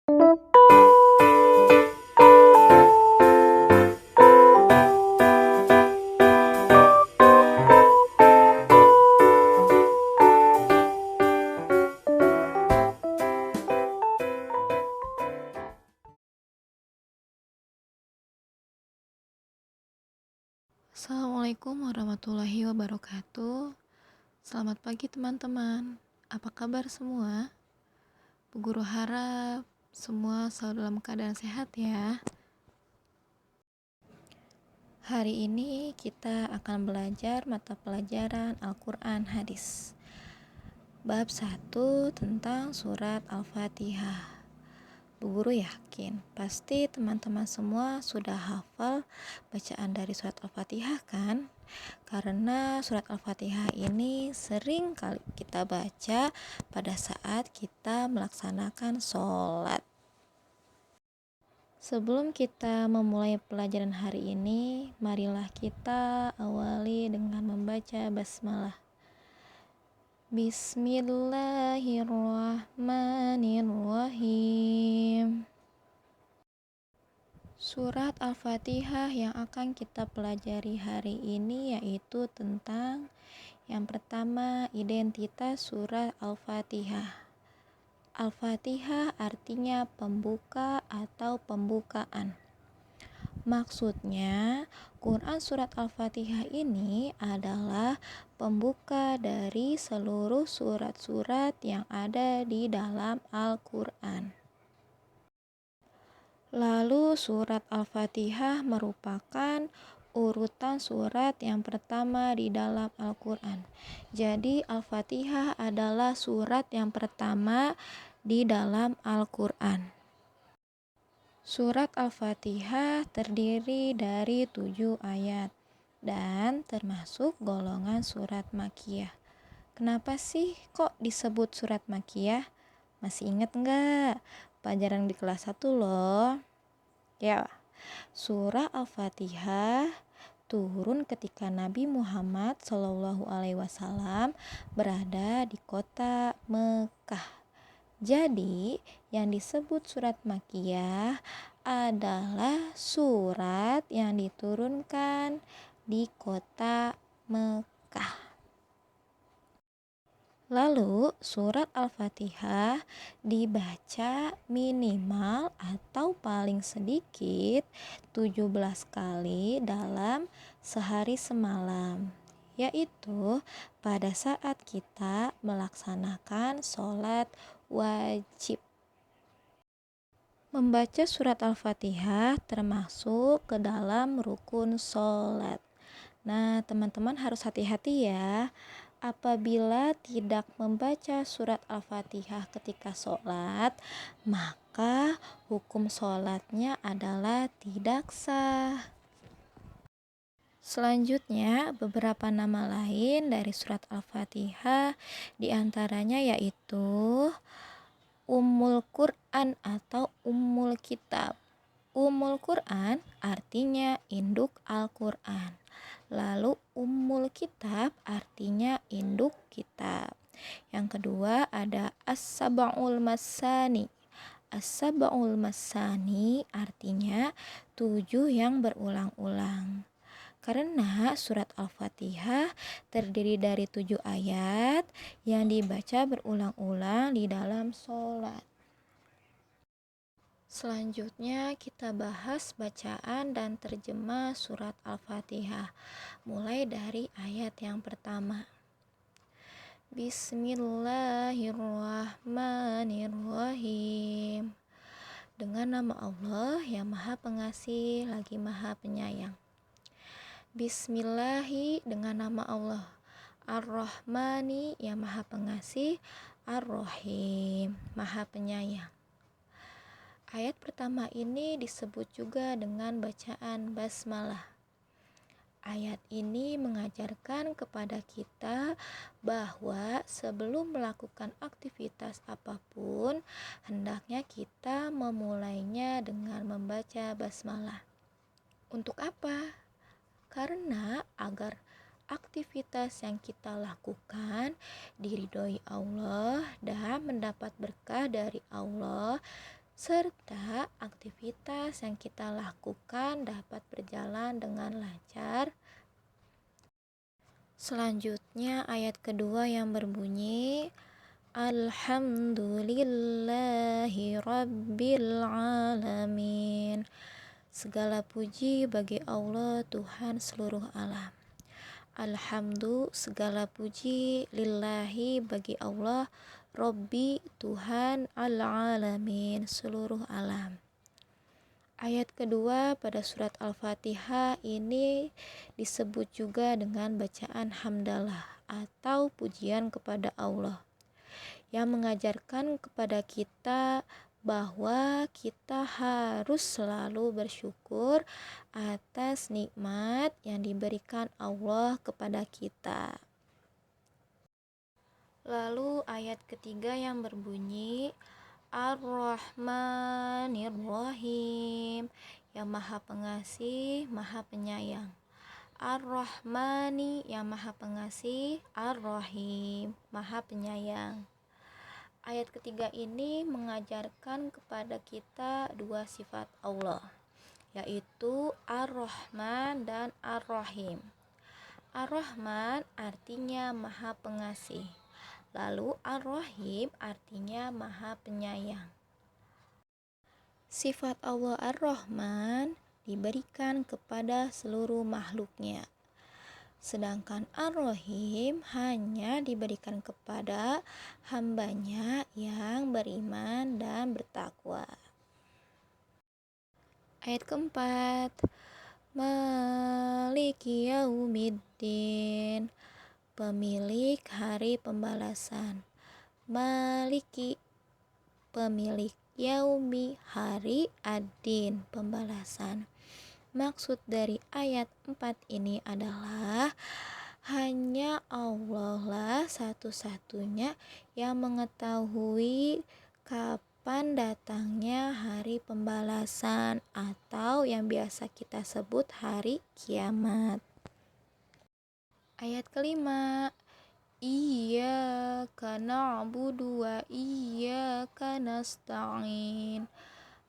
Assalamualaikum warahmatullahi wabarakatuh. Selamat pagi teman-teman. Apa kabar semua? Bu Guru harap semua selalu dalam keadaan sehat ya. Hari ini kita akan belajar mata pelajaran Al-Quran Hadis. Bab 1 tentang surat Al-Fatihah. Bu Guru yakin pasti teman-teman semua sudah hafal bacaan dari surat Al-Fatihah kan? Karena surat Al-Fatihah ini sering kali kita baca pada saat kita melaksanakan sholat. Sebelum kita memulai pelajaran hari ini, marilah kita awali dengan membaca basmalah. Bismillahirrahmanirrahim. Surat Al-Fatihah yang akan kita pelajari hari ini yaitu tentang yang pertama, identitas surat Al-Fatihah. Al-Fatihah artinya pembuka atau pembukaan. Maksudnya, Quran surat Al-Fatihah ini adalah pembuka dari seluruh surat-surat yang ada di dalam Al-Quran. Lalu surat Al-Fatihah merupakan urutan surat yang pertama di dalam Al-Quran. Jadi Al-Fatihah adalah surat yang pertama di dalam Al-Quran. Surat Al-Fatihah terdiri dari 7 ayat dan termasuk golongan surat Makkiyah. Kenapa sih kok disebut surat Makkiyah? Masih ingat nggak? Pelajaran di kelas 1 loh. Ya, surah Al-Fatihah turun ketika Nabi Muhammad SAW berada di kota Mekah. Jadi, yang disebut surat Makkiyah adalah surat yang diturunkan di kota Mekah. Lalu, surat Al-Fatihah dibaca minimal atau paling sedikit 17 kali dalam sehari semalam, yaitu pada saat kita melaksanakan sholat wajib. Membaca surat Al-Fatihah termasuk ke dalam rukun sholat. Nah, teman-teman harus hati-hati ya. Apabila tidak membaca surat Al-Fatihah ketika sholat, maka hukum sholatnya adalah tidak sah. Selanjutnya, beberapa nama lain dari surat Al-Fatihah diantaranya yaitu Ummul Quran atau Ummul Kitab. Ummul Quran artinya induk Al-Quran. Lalu Ummul Kitab artinya induk kitab. Yang kedua ada As-Sab'ul Masani. As-Sab'ul Masani artinya 7 yang berulang-ulang. Karena surat Al-Fatihah terdiri dari 7 ayat yang dibaca berulang-ulang di dalam sholat. Selanjutnya kita bahas bacaan dan terjemah surat Al-Fatihah. Mulai dari ayat yang pertama. Bismillahirrahmanirrahim. Dengan nama Allah yang Maha Pengasih lagi Maha Penyayang. Bismillahi dengan nama Allah. Ar-Rahmani yang Maha Pengasih, Ar-Rahim Maha Penyayang. Ayat pertama ini disebut juga dengan bacaan basmalah. Ayat ini mengajarkan kepada kita bahwa sebelum melakukan aktivitas apapun, hendaknya kita memulainya dengan membaca basmalah. Untuk apa? Karena agar aktivitas yang kita lakukan diridhoi Allah dan mendapat berkah dari Allah, serta aktivitas yang kita lakukan dapat berjalan dengan lancar. Selanjutnya ayat kedua yang berbunyi Alhamdulillahi Rabbil Alamin. Segala puji bagi Allah Tuhan seluruh alam. Segala puji, lillahi bagi Allah, Rabbi Tuhan al-alamin seluruh alam. Ayat kedua pada surat Al-Fatihah ini disebut juga dengan bacaan hamdalah atau pujian kepada Allah, yang mengajarkan kepada kita bahwa kita harus selalu bersyukur atas nikmat yang diberikan Allah kepada kita. Lalu ayat ketiga yang berbunyi Ar-Rahmanir-Rahim, yang Maha Pengasih, Maha Penyayang. Ar-Rahmani, yang Maha Pengasih, Ar-Rahim, Maha Penyayang. Ayat ketiga ini mengajarkan kepada kita dua sifat Allah, yaitu Ar-Rahman dan Ar-Rahim. Ar-Rahman artinya Maha Pengasih, lalu Ar-Rahim artinya Maha Penyayang. Sifat Allah Ar-Rahman diberikan kepada seluruh makhluknya, sedangkan Ar-Rahim hanya diberikan kepada hambanya yang beriman dan bertakwa. Ayat keempat, Maliki Yaumiddin, pemilik hari pembalasan. Maliki, pemilik, Yaumi, hari, Ad-Din, pembalasan. Maksud dari ayat 4 ini adalah hanya Allah lah satu-satunya yang mengetahui kapan datangnya hari pembalasan atau yang biasa kita sebut hari kiamat. Ayat kelima, Iyyaka na'budu wa iyyaka nasta'in.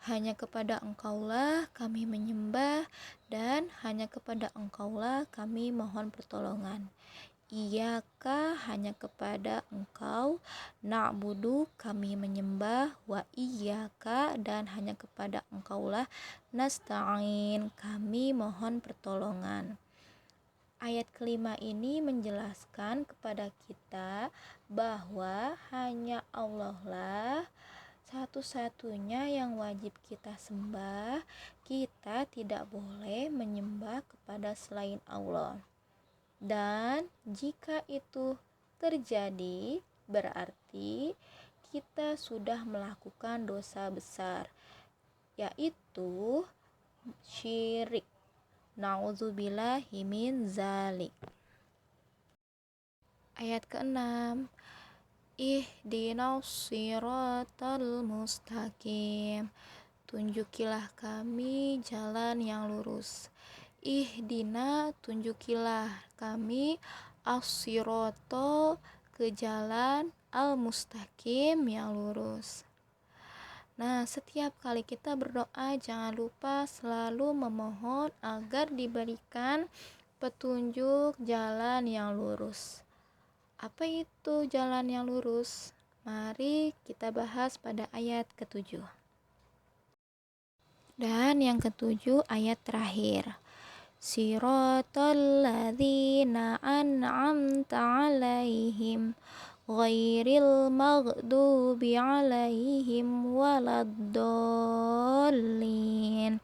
Hanya kepada Engkaulah kami menyembah dan hanya kepada Engkaulah kami mohon pertolongan. Iyyaka, hanya kepada Engkau, na'budu, kami menyembah, wa iyyaka, dan hanya kepada Engkaulah, nasta'in, kami mohon pertolongan. Ayat kelima ini menjelaskan kepada kita bahwa hanya Allah lah satu-satunya yang wajib kita sembah. Kita tidak boleh menyembah kepada selain Allah. Dan jika itu terjadi, berarti kita sudah melakukan dosa besar, yaitu syirik. Na'udzubillahi min zalik. Ayat ke-6, Ihdinas siratal mustaqim, tunjukilah kami jalan yang lurus. Ihdina, tunjukilah kami, as-sirata, ke jalan, al-mustaqim, yang lurus. Nah, setiap kali kita berdoa jangan lupa selalu memohon agar diberikan petunjuk jalan yang lurus. Apa itu jalan yang lurus? Mari kita bahas pada ayat ke-7. Dan yang ke-7 ayat terakhir. Siratal ladzina an'amta 'alaihim ghairil maghdubi 'alaihim waladdallin,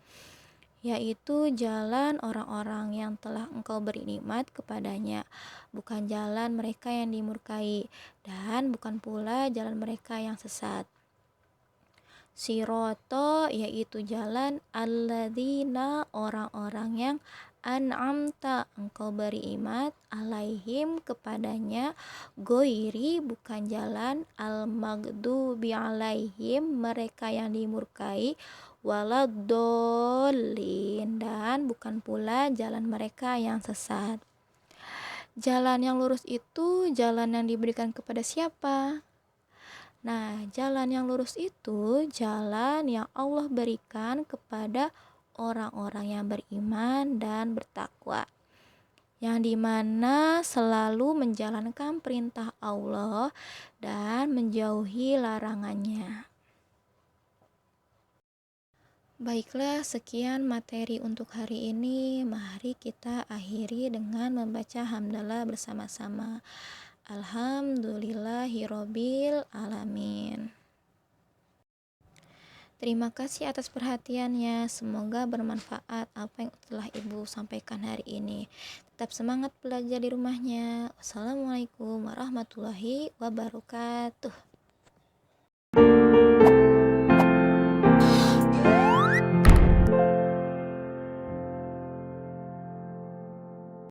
yaitu jalan orang-orang yang telah Engkau beri nikmat kepadanya, bukan jalan mereka yang dimurkai, dan bukan pula jalan mereka yang sesat. Sirata, yaitu jalan, alladzina, orang-orang yang an'amta, Engkau beri nikmat, alaihim, kepadanya, goiri, bukan jalan, al-maghdubi alaihim, mereka yang dimurkai, waladdallin, dan bukan pula jalan mereka yang sesat. Jalan yang lurus itu jalan yang diberikan kepada siapa? Nah, jalan yang lurus itu jalan yang Allah berikan kepada orang-orang yang beriman dan bertakwa, yang dimana selalu menjalankan perintah Allah dan menjauhi larangannya. Baiklah, sekian materi untuk hari ini. Mari kita akhiri dengan membaca hamdalah bersama-sama. Alhamdulillahirobbil alamin. Terima kasih atas perhatiannya. Semoga bermanfaat apa yang telah Ibu sampaikan hari ini. Tetap semangat belajar di rumahnya. Wassalamualaikum warahmatullahi wabarakatuh.